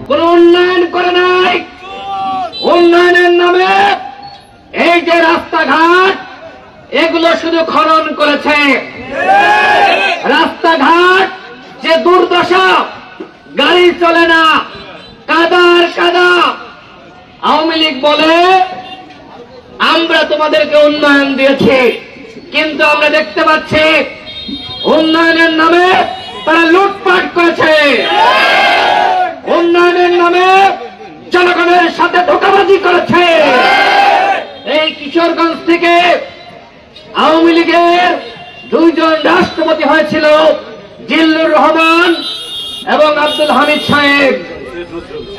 কোন উন্নয়ন করে নাই। উন্নয়নের নামে এই যে রাস্তাঘাট এগুলো শুধু খনন করেছে। রাস্তাঘাট যে দুর্দশা, গাড়ি চলে না, কাদার কাদা। আওয়ামী লীগ বলে আমরা তোমাদেরকে উন্নয়ন দিয়েছি, কিন্তু আমরা দেখতে পাচ্ছি উন্নয়নের নামে তারা লুটপাট করেছে। উন্নয়নের নামে জনগণের সাথে ধোঁকাবাজি করেছে। এই কিশোরগঞ্জ থেকে আওয়ামী লীগের 2 জন রাষ্ট্রপতি হয়েছিল, জিল্লুর রহমান এবং আব্দুল হামিদ সাহেব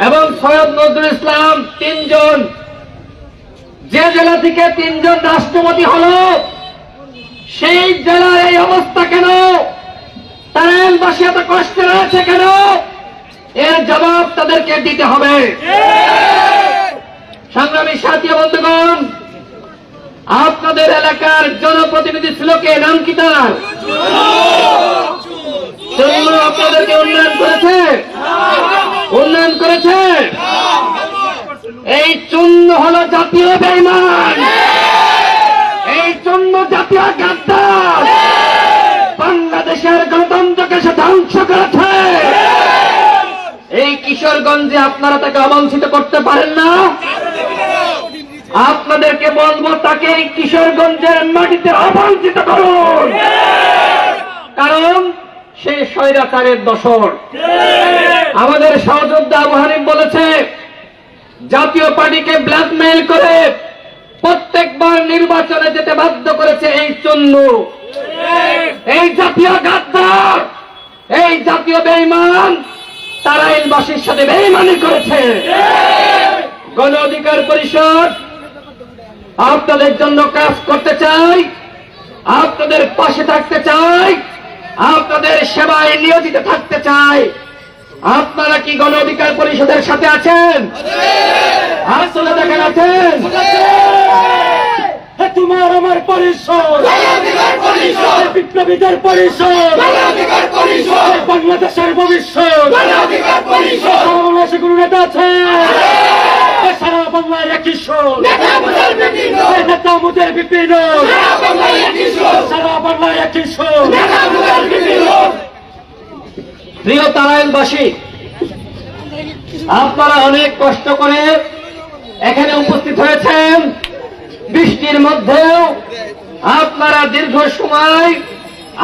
এবং সৈয়দ নজরুল ইসলাম, 3 জন। যে জেলা থেকে 3 জন রাষ্ট্রপতি হলো, সেই জেলার এই অবস্থা কেন? টাঙ্গাইলবাসী এত কষ্টে রয়েছে কেন? এর জবাব তাদেরকে দিতে হবে। সংগ্রামী সাথী বন্ধুগণ, আপনাদের এলাকার জনপ্রতিনিধি ছিল কে? নাম কি তার? চন্দ্র আপনাদেরকে উন্নয়ন করেছে? উন্নয়ন করেছে? এই চূন্য হলো জাতীয় বেঈমান, এই চূন্য জাতীয় গাদ্দার। বাংলাদেশের গণতন্ত্রকে সে ধ্বংস করেছে। এই কিশোরগঞ্জে আপনারা তাকে অবাঞ্ছিত করতে পারেন না। আপনাদেরকে বলবো, তাকে এই কিশোরগঞ্জের মাটিতে অবাঞ্ছিত করুন, কারণ সে স্বৈরাচারের দোসর। আমাদের সহযোদ্ধা আবু হানিফ বলেছে, জাতীয় পার্টিকে ব্ল্যাকমেইল করে প্রত্যেকবার নির্বাচনে যেতে বাধ্য করেছে এই চন্নু, এই জাতীয় গাদ্দার, এই জাতীয় বেঈমান। টাঙ্গাইলবাসীর সাথে বেঈমানি করেছে। গণ অধিকার পরিষদ আপনাদের জন্য কাজ করতে চাই, আপনাদের পাশে থাকতে চাই, আপনাদের সেবায় নিয়োজিত থাকতে চাই। আপনারা কি গণ অধিকার পরিষদের সাথে আছেন? আসলে দেখেন আছেন। তোমার আমার পরিষদ, বিপ্লবীদের পরিষদ, বাংলাদেশের ভবিষ্যৎ, বাংলাদেশে কোন নেতা আছে? সারা বাংলায় একই সুর, নেতা মুদের বিপিন, সারা বাংলায় একই সুর। প্রিয় টাঙ্গাইলবাসী, আপনারা অনেক কষ্ট করে এখানে উপস্থিত হয়েছেন। বৃষ্টির মধ্যেও আপনারা দীর্ঘ সময়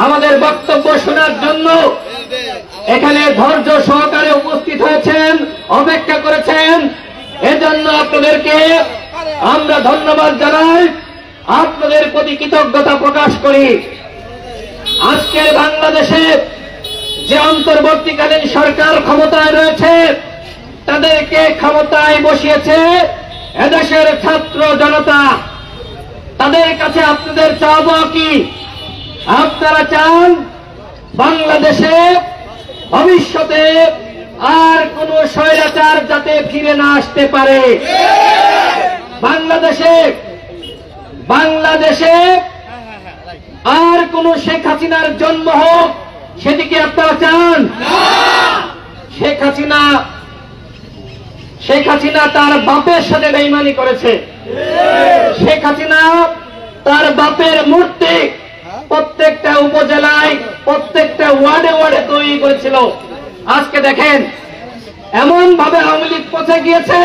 আমাদের বক্তব্য শোনার জন্য এখানে ধৈর্য সহকারে উপস্থিত হয়েছেন, অপেক্ষা করেছেন। এজন্য আপনাদেরকে আমরা ধন্যবাদ জানাই, আপনাদের প্রতি কৃতজ্ঞতা প্রকাশ করি। আজকের বাংলাদেশে যে অন্তর্বর্তীকালীন সরকার ক্ষমতায় রয়েছে, তাদেরকে ক্ষমতায় বসিয়েছে এদেশের ছাত্র জনতা। তাদের কাছে আপনাদের চাওয়া কি? আপনারা চান বাংলাদেশে ভবিষ্যতে আর কোন স্বৈরাচার যাতে ফিরে না আসতে পারে। বাংলাদেশে আর কোন শেখ হাসিনার জন্ম হোক, সেদিকে আপনারা চান? শেখ হাসিনা তার বাপের সাথে বেঈমানি করেছে। শেখ হাসিনা তার বাপের মূর্তি প্রত্যেকটা উপজেলায়, প্রত্যেকটা ওয়ার্ডে ওয়ার্ডে তৈরি করেছিল। আজকে দেখেন এমন ভাবে আওয়ামী লীগ পৌঁছে গিয়েছে।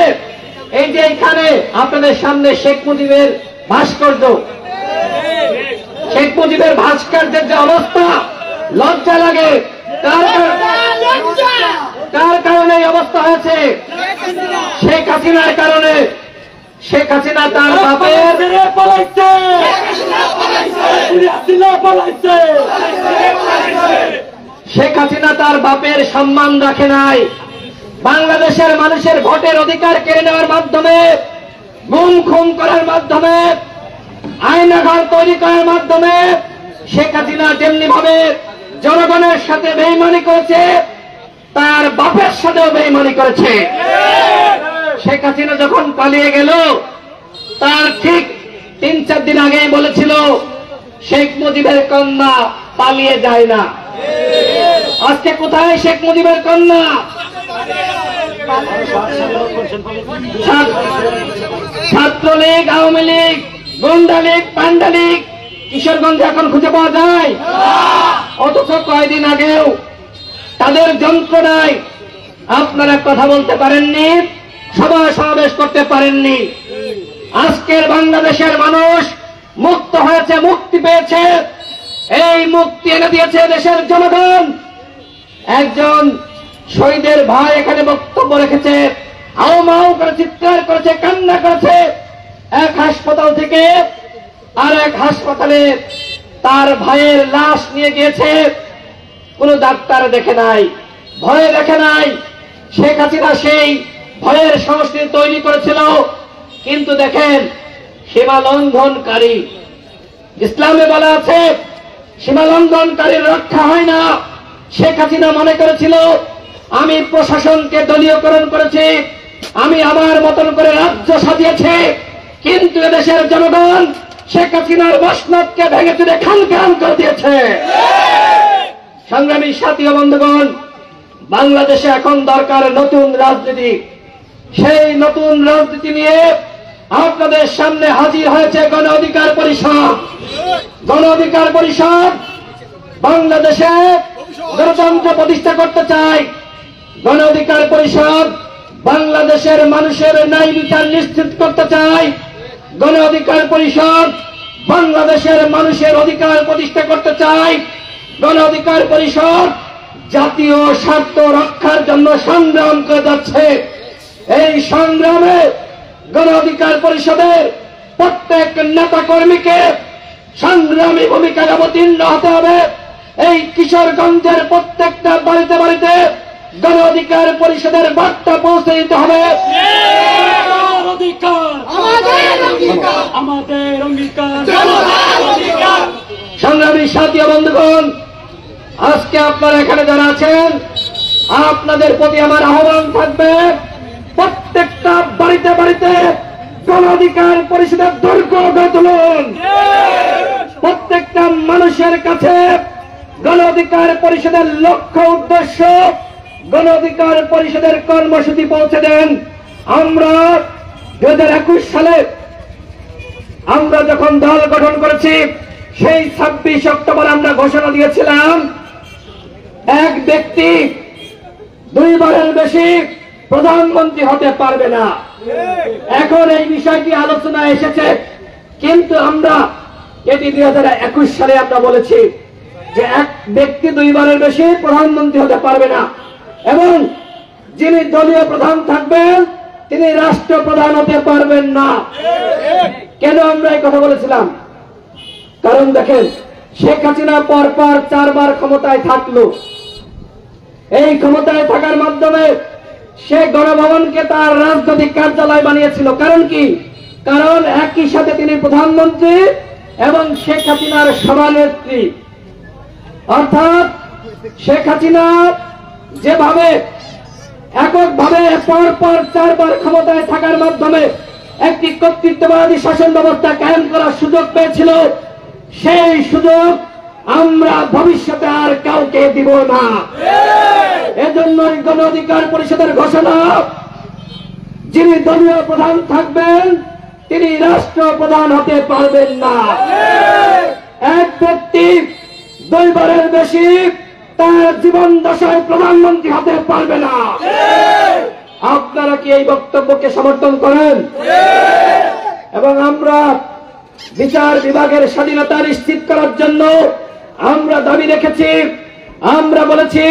এই যে এখানে আপনাদের সামনে শেখ মুজিবের ভাস্কর্য, শেখ মুজিবের ভাস্কর্যের যে অবস্থা, লজ্জা লাগে। কার কারণে এই অবস্থা হয়েছে? শেখ হাসিনার কারণে। শেখ হাসিনা তার বাপের শেখ হাসিনা তার বাপের সম্মান রাখে নাই। বাংলাদেশের মানুষের ভোটের অধিকার কেড়ে নেওয়ার মাধ্যমে, গুম খুন করার মাধ্যমে, আয়নাঘর তৈরি করার মাধ্যমে শেখ হাসিনা যেমনি ভাবে জনগণের সাথে বেঈমানি করেছে, তার বাপের সাথেও বেঈমানি করেছে। শেখ হাসিনা যখন পালিয়ে গেল, তার ঠিক 3-4 দিন আগেই বলেছিল শেখ মুজিবের কন্যা পালিয়ে যায় না। আজকে কোথায় শেখ মুজিবের কন্যা? ছাত্রলীগ, আওয়ামী লীগ, গুন্ডা লীগ, পান্ডা লীগ কিশোরগঞ্জে এখন খুঁজে পাওয়া যায়? অথচ কয়েকদিন আগেও তাদের যন্ত্রণায় আপনারা কথা বলতে পারেননি, সভা সমাবেশ করতে পারেননি। আজকের বাংলাদেশের মানুষ মুক্ত হয়েছে, মুক্তি পেয়েছে। এই মুক্তি এনে দিয়েছে দেশের জনগণ। একজন শহীদের ভাই এখানে বক্তব্য রেখেছে, হাও মাও করে চিৎকার করেছে, কান্না করেছে। এক হাসপাতাল থেকে আর এক হাসপাতালে তার ভাইয়ের লাশ নিয়ে গিয়েছে, কোনো ডাক্তার দেখে নাই, ভয়ে দেখে নাই। শেখ হাসিনা সেই ভয়ের সংস্কৃতি তৈরি করেছিল। কিন্তু দেখেন, সীমা লঙ্ঘনকারী, ইসলামে বলা আছে সীমা লঙ্ঘনকারীর রক্ষা হয় না। শেখ হাসিনা মনে করেছিল আমি প্রশাসনকে দলীয়করণ করেছি, আমি আমার মতন করে রাজ্য সাজিয়েছি। কিন্তু এদেশের জনগণ শেখ হাসিনার মসনদকে ভেঙে চুরে খান খান করে দিয়েছে। সংগ্রামী সাথী ও বন্ধুগণ, বাংলাদেশে এখন দরকার নতুন রাজনীতি। সেই নতুন রাজনীতি নিয়ে আপনাদের সামনে হাজির হয়েছে গণ অধিকার পরিষদ। গণ অধিকার পরিষদ বাংলাদেশে গণতন্ত্র প্রতিষ্ঠা করতে চায়। গণ অধিকার পরিষদ বাংলাদেশের মানুষের ন্যায় বিচার নিশ্চিত করতে চায়। গণ অধিকার পরিষদ বাংলাদেশের মানুষের অধিকার প্রতিষ্ঠা করতে চায়। গণ অধিকার পরিষদ জাতীয় স্বার্থ রক্ষার জন্য সংগ্রাম করে যাচ্ছে। এই সংগ্রামে গণ অধিকার পরিষদের প্রত্যেক নেতা কর্মীকে সংগ্রামী ভূমিকায় অবতীর্ণ হতে হবে। এই কিশোরগঞ্জের প্রত্যেকটা বাড়িতে বাড়িতে গণ অধিকার পরিষদের বার্তা পৌঁছে দিতে হবে। সংগ্রামী সাথী বন্ধুগণ, আজকে আপনারা এখানে যারা আছেন, আপনাদের প্রতি আমার আহ্বান থাকবে, প্রত্যেকটা বাড়িতে বাড়িতে গণ অধিকার পরিষদের দুর্গ গড়ে তুলুন। প্রত্যেকটা মানুষের কাছে গণ অধিকার পরিষদের লক্ষ্য উদ্দেশ্য, গণ অধিকার পরিষদের কর্মসূচি পৌঁছে দেন। আমরা 2021 সালে আমরা যখন দল গঠন করেছি, সেই 26 অক্টোবর আমরা ঘোষণা দিয়েছিলাম এক ব্যক্তি 2 বারের বেশি প্রধানমন্ত্রী হতে পারবে না। এখন এই বিষয়টি আলোচনায় এসেছে, কিন্তু আমরা এটি 2021 সালে আমরা বলেছি যে এক ব্যক্তি 2 বারের বেশি প্রধানমন্ত্রী হতে পারবে না, এবং যিনি দলীয় প্রধান থাকবেন তিনি রাষ্ট্রপ্রধান হতে পারবেন না। কেন আমরা এই কথা বলেছিলাম? কারণ দেখেন, শেখ হাসিনা পরপর 4 বার ক্ষমতায় থাকলো। এই ক্ষমতায় থাকার মাধ্যমে সে গণভবনকে তার রাজনৈতিক কার্যালয় বানিয়েছিল। কারণ কি? কারণ একই সাথে তিনি প্রধানমন্ত্রী এবং শেখ হাসিনার সভানেত্রী। অর্থাৎ শেখ হাসিনা যেভাবে এককভাবে পরপর 4 বার ক্ষমতায় থাকার মাধ্যমে একটি কর্তৃত্ববাদী শাসন ব্যবস্থা কায়েম করার সুযোগ পেয়েছিল, সেই সুযোগ আমরা ভবিষ্যতে আর কাউকে দিব না। এজন্যই গণ অধিকার পরিষদের ঘোষণা, যিনি দলীয় প্রধান থাকবেন তিনি রাষ্ট্রপ্রধান হতে পারবেন না। এক ব্যক্তি 2 বারের বেশি তার জীবন দশায় প্রধানমন্ত্রী হতে পারবে না। আপনারা কি এই বক্তব্যকে সমর্থন করেন? এবং আমরা বিচার বিভাগের স্বাধীনতা নিশ্চিত করার জন্য আমরা দাবি রেখেছি। আমরা বলেছি,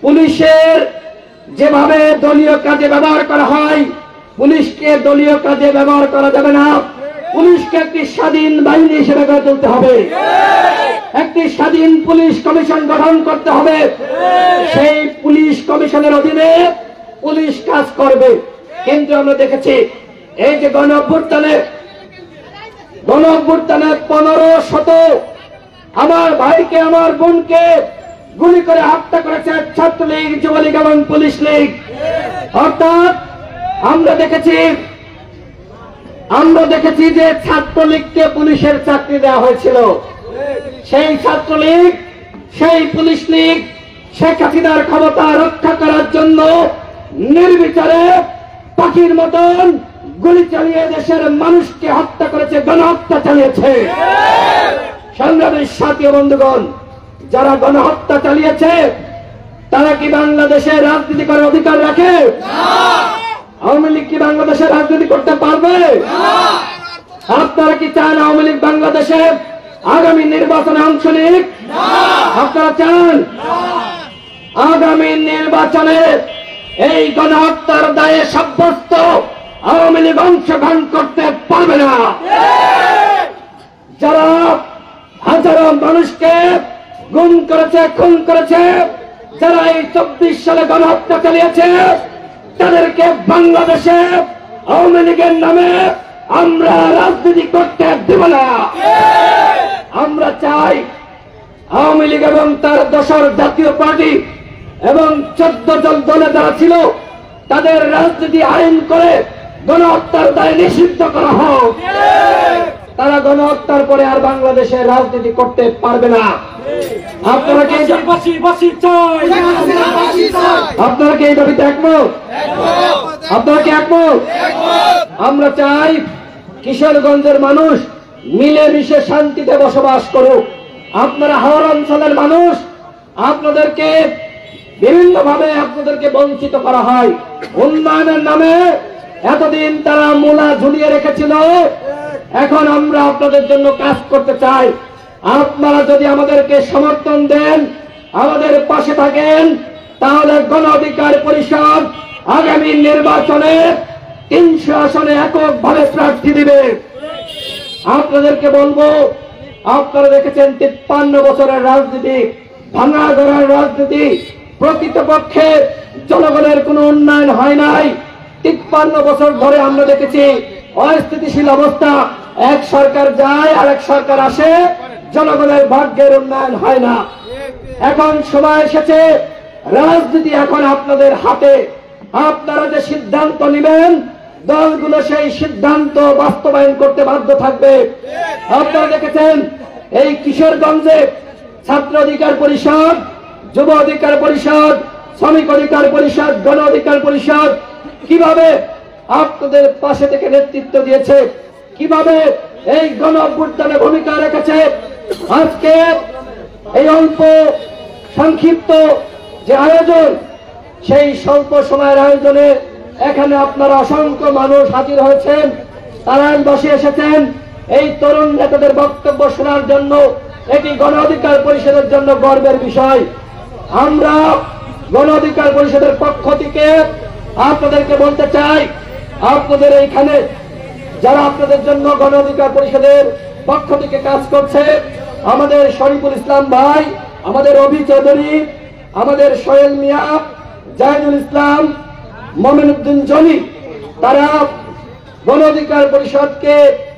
পুলিশের যেভাবে দলীয় কাজে ব্যবহার করা হয়, পুলিশকে দলীয় কাজে ব্যবহার করা যাবে না। পুলিশকে একটি স্বাধীন বাহিনী হিসেবে গড়ে তুলতে হবে। একটি স্বাধীন পুলিশ কমিশন গঠন করতে হবে। সেই পুলিশ কমিশনের অধীনে পুলিশ কাজ করবে। কিন্তু আমরা দেখেছি, এই যে গণ অভ্যুত্থানে 1500 আমার ভাইকে, আমার বোনকে গুলি করে হত্যা করেছে ছাত্রলীগ, যুবলীগ এবং পুলিশ লীগ। অর্থাৎ আমরা দেখেছি যে ছাত্রলীগকে পুলিশের চাকরি দেওয়া হয়েছিল। সেই ছাত্রলীগ, সেই পুলিশ লীগ, শেখ হাসিনার ক্ষমতা রক্ষা করার জন্য নির্বিচারে পাখির মতন গুলি চালিয়ে দেশের মানুষকে হত্যা করেছে, গণহত্যা চালিয়েছে। সংগ্রামের সাথী বন্ধুগণ, যারা গণহত্যা চালিয়েছে তারা কি বাংলাদেশে রাজনীতি করার অধিকার রাখে? আওয়ামী লীগ কি বাংলাদেশে রাজনীতি করতে পারবে? আপনারা কি চান আওয়ামী লীগ বাংলাদেশে আগামী নির্বাচনে অংশ নিক? আপনারা চান আগামী নির্বাচনে এই গণহত্যার দায়ে সাব্যস্ত আওয়ামী লীগ অংশগ্রহণ করতে পারবে না? যারা হাজারো মানুষকে গুম করেছে, খুন করেছে, যারা এই 24 সালে গণহত্যা চালিয়েছে, তাদেরকে বাংলাদেশে আওয়ামী লীগের নামে আমরা রাজনীতি করতে দেব না। আমরা চাই আওয়ামী লীগ এবং তার দোসর জাতীয় পার্টি এবং 14 জন দলে যারা ছিল তাদের রাজনীতি আইন করে গণহত্যার দায় নিষিদ্ধ করা হোক। তারা গণহত্যার পরে আর বাংলাদেশে রাজনীতি করতে পারবে না। আপনারা কি আপনারা কি এই দাবিতে একমত? আপনারা কি একমত? আমরা চাই কিশোরগঞ্জের মানুষ মিলেমিশে শান্তিতে বসবাস করুক। আপনারা হাওড় অঞ্চলের মানুষ, আপনাদেরকে বিভিন্নভাবে আপনাদেরকে বঞ্চিত করা হয়। উন্নয়নের নামে এতদিন তারা মূলা ঝুলিয়ে রেখেছিল, এখন আমরা আপনাদের জন্য কাজ করতে চাই। আপনারা যদি আমাদেরকে সমর্থন দেন, আমাদের পাশে থাকেন, তাহলে গণ অধিকার পরিষদ আগামী নির্বাচনে 300 আসনে এককভাবে প্রার্থী দিবে। আপনাদেরকে বলবো, আপনারা দেখেছেন 53 বছরের রাজনীতি, ভাঙা গড়ার রাজনীতি, প্রকৃতপক্ষে জনগণের কোনো উন্নয়ন হয় নাই। 53 বছর ধরে আমরা দেখেছি অস্থিতিশীল অবস্থা, এক সরকার যায় আর এক সরকার আসে, জনগণের ভাগ্যের উন্নয়ন হয় না। এখন সময় এসেছে, রাজনীতি এখন আপনাদের হাতে। আপনারা যে সিদ্ধান্ত নেবেন, দলগুলো সেই সিদ্ধান্ত বাস্তবায়ন করতে বাধ্য থাকবে। আপনারা দেখেছেন এই কিশোরগঞ্জে ছাত্র অধিকার পরিষদ, যুব অধিকার পরিষদ, শ্রমিক অধিকার পরিষদ, গণ অধিকার পরিষদ কিভাবে আপনাদের পাশে থেকে নেতৃত্ব দিয়েছে, কিভাবে এই গণ অভ্যুত্থানে ভূমিকা রেখেছে। আজকে এই অল্প সংক্ষিপ্ত যে আয়োজন, সেই স্বল্প সময়ের আয়োজনে এখানে আপনারা অসংখ্য মানুষ হাজির হয়েছেন, তারা বসে এসেছেন এই তরুণ নেতাদের বক্তব্য শোনার জন্য। এটি গণ অধিকার পরিষদের জন্য গর্বের বিষয়। আমরা গণ অধিকার পরিষদের পক্ষ থেকে আপনাদেরকে বলতে চাই, আপনাদের এইখানে যারা আপনাদের জন্য গণ অধিকার পরিষদের পক্ষ থেকে কাজ করছে, আমাদের শরীফুল ইসলাম ভাই, আমাদের অভি চৌধুরী, আমাদের সোহেল মিয়া, জাহিদুল ইসলাম, মমিনুদ্দিন জনি, তারা গণ অধিকার পরিষদকে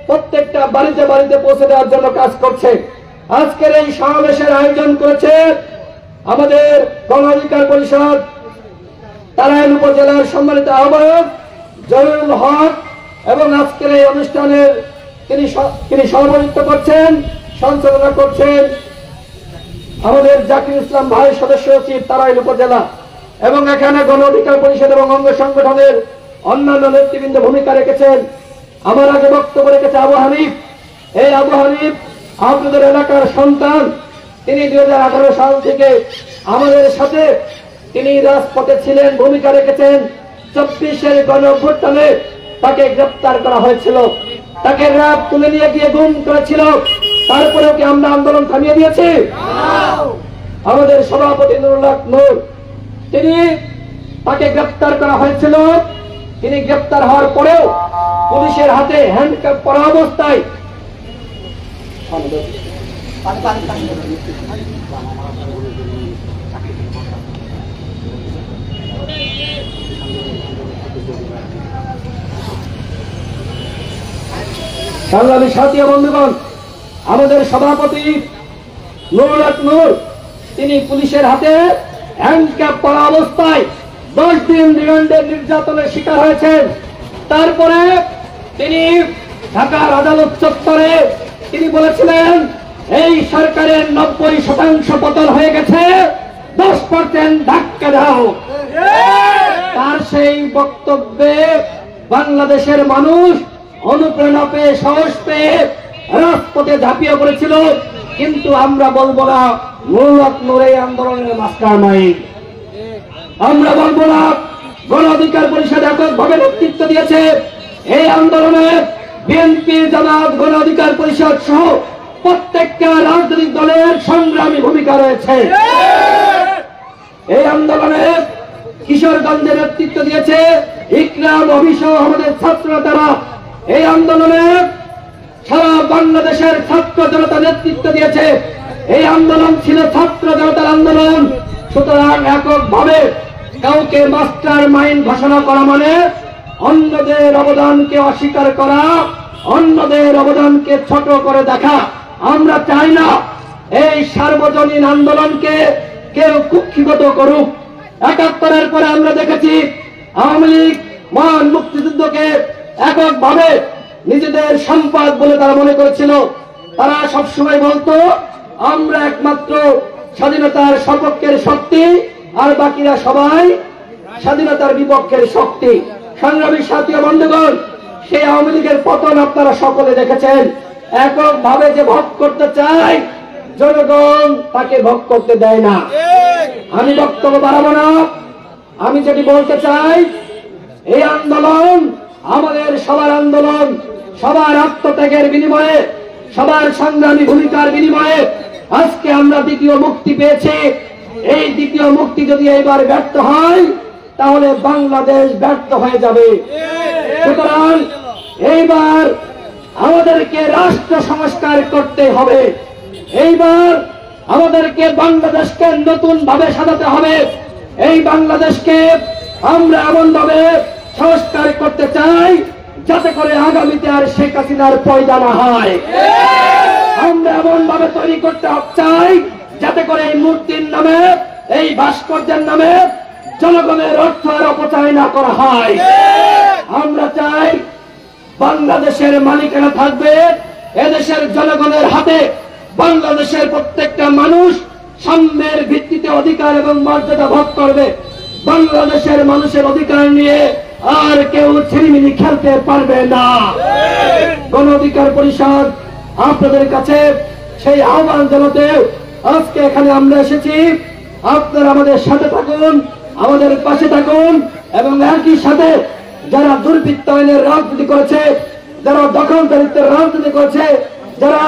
প্রত্যেকটা বাড়িতে বাড়িতে পৌঁছে দেওয়ার জন্য কাজ করছে। আজকের এই সমাবেশের আয়োজন করেছে আমাদের গণ অধিকার পরিষদ তারাইল উপজেলার সম্মানিত আহ্বায়ক জহিরুল হক, এবং আজকের এই অনুষ্ঠানের তিনি সভাপতিত্ব করছেন, সঞ্চালনা করছেন আমাদের জাকির ইসলাম ভাই, সদস্য সচিব তারাইল উপজেলা। এবং এখানে গণ অধিকার পরিষদ এবং অঙ্গ সংগঠনের অন্যান্য নেতৃবৃন্দ ভূমিকা রেখেছেন। আমার আগে বক্তব্য রেখেছে আবু হানিফ। এই আবু হানিফ আপনাদের এলাকার সন্তান, তিনি 2018 সাল থেকে আমাদের সাথে তিনি রাজপথে ছিলেন, ভূমিকা রেখেছেন। 24-এর গণ অভ্যুত্থানে তাকে গ্রেপ্তার করা হয়েছিল, তাকে র্যাব তুলে নিয়ে গিয়ে গুম করেছিল, তারপরেও কি আমরা আন্দোলন থামিয়ে দিয়েছি? আমাদের সভাপতি নুরুল হক নূর, তাকে গ্রেপ্তার করা হয়েছিল। তিনি গ্রেপ্তার হওয়ার পরেও পুলিশের হাতে হ্যান্ডকাপ পরা অবস্থায় সংগ্রামী সাথী বন্ধুগণ, আমাদের সভাপতি নুরুল হক নূর, তিনি পুলিশের হাতে হ্যান্ডকাপ পরা অবস্থায় 10 দিন রিমান্ডের নির্যাতনের শিকার হয়েছেন। তারপরে তিনি ঢাকার আদালত চত্বরে তিনি বলেছিলেন এই সরকারের 90% পতন হয়ে গেছে, 10% ধাক্কা দাও। তার সেই বক্তব্যে বাংলাদেশের মানুষ অনুপ্রেরণা পেয়ে, সাহস পেয়ে রাজপথে ঝাঁপিয়ে পড়েছিল। কিন্তু আমরা বলবো না নূর এই আন্দোলনের মাস্টারমাইন্ড, আমরা বলবো না গণ অধিকার পরিষদ এককভাবে নেতৃত্ব দিয়েছে। এই আন্দোলনে বিএনপি, জামাত, গণ অধিকার পরিষদ সহ প্রত্যেকটা রাজনৈতিক দলের সংগ্রামী ভূমিকা রয়েছে। এই আন্দোলনে কিশোরগঞ্জে নেতৃত্ব দিয়েছে ইকরাম, অভিসহ আমাদের ছাত্ররা। তারা এই আন্দোলনে সারা বাংলাদেশের ছাত্র জনতা নেতৃত্ব দিয়েছে। এই আন্দোলন ছিল ছাত্র জনতার আন্দোলন। সুতরাং এককভাবে কাউকে মাস্টার মাইন্ড ঘোষণা করা মানে অন্যদের অবদানকে অস্বীকার করা, অন্যদের অবদানকে ছোট করে দেখা। আমরা চাই না এই সার্বজনীন আন্দোলনকে কেউ কুক্ষিগত করুক। ৭১-এর পরে আমরা দেখেছি আওয়ামী লীগ মহান মুক্তিযুদ্ধকে এককভাবে নিজেদের সম্পদ বলে তারা মনে করেছিল। তারা সবসময় বলতো আমরা একমাত্র স্বাধীনতার সপক্ষের শক্তি, আর বাকিরা সবাই স্বাধীনতার বিপক্ষের শক্তি। সংগ্রামী সাথী ও বন্ধুগণ, সেই আওয়ামী লীগের পতন আপনারা সকলে দেখেছেন। এককভাবে যে ভোগ করতে চায়, জনগণ তাকে ভোগ করতে দেয় না। আমি বক্তব্য বাড়াবো না। আমি যেটি বলতে চাই, এই আন্দোলন আমাদের সবার আন্দোলন, সবার আত্মত্যাগের বিনিময়ে, সবার সংগ্রামী ভূমিকার বিনিময়ে আজকে আমরা দ্বিতীয় মুক্তি পেয়েছি। এই দ্বিতীয় মুক্তি যদি এবার ব্যর্থ হয়, তাহলে বাংলাদেশ ব্যর্থ হয়ে যাবে। সুতরাং এইবার আমাদেরকে রাষ্ট্র সংস্কার করতে হবে। এইবার আমাদেরকে বাংলাদেশকে নতুন ভাবে সাজাতে হবে। এই বাংলাদেশকে আমরা এমন ভাবে সংস্কার করতে চাই যাতে করে আগামীতে আর শেখ হাসিনার পয়দা না হয়। আমরা এমন ভাবে তৈরি করতে চাই যাতে করে এই মূর্তির নামে, এই ভাস্কর্যের নামে জনগণের অর্থ আর অপচয় না করা হয়। আমরা চাই বাংলাদেশের মালিকানা থাকবে এদেশের জনগণের হাতে। বাংলাদেশের প্রত্যেকটা মানুষ সাম্যের ভিত্তিতে অধিকার এবং মর্যাদা ভোগ করবে। বাংলাদেশের মানুষের অধিকার নিয়ে আর কেউ ছিনিমিনি খেলতে পারবে না। গণ অধিকার পরিষদ আপনাদের কাছে সেই আহ্বান জানাতে আজকে এখানে আমরা এসেছি। আপনারা আমাদের সাথে থাকুন, আমাদের পাশে থাকুন, এবং একই সাথে যারা দুর্বৃত্তায়নের রাজনীতি করেছে, যারা দখলদারিত্বের রাজনীতি করেছে, যারা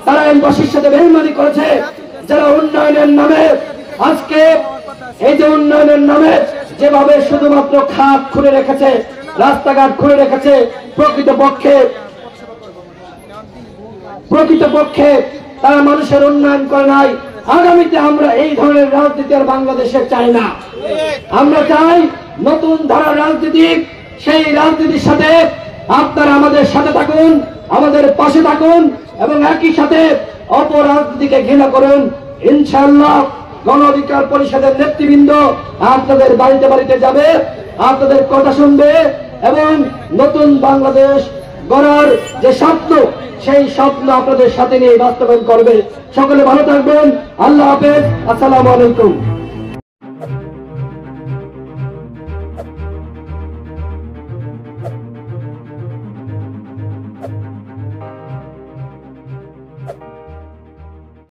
তারায়ণবাসীর সাথে বেইমানি করেছে, যারা উন্নয়নের নামে আজকে এই যে উন্নয়নের নামে যেভাবে শুধুমাত্র খাত খুলে রেখেছে, রাস্তাঘাট খুলে রেখেছে, প্রকৃতপক্ষে তারা মানুষের উন্নয়ন করে নাই। আগামীতে আমরা এই ধরনের রাজনীতি আর বাংলাদেশে চাই না। আমরা চাই নতুন ধারার রাজনীতি। সেই রাজনীতির সাথে আপনারা আমাদের সাথে থাকুন, আমাদের পাশে থাকুন, এবং একই সাথে অপরাজনীতিকে ঘৃণা করুন। ইনশাআল্লাহ গণ অধিকার পরিষদের নেতৃবৃন্দ আপনাদের বাড়িতে বাড়িতে যাবে, আপনাদের কথা শুনবে, এবং নতুন বাংলাদেশ গড়ার যে স্বপ্ন, সেই স্বপ্ন আপনাদের সাথে নিয়ে বাস্তবায়ন করবে। সকলে ভালো থাকবেন। আল্লাহ হাফেজ। আসসালামু আলাইকুম।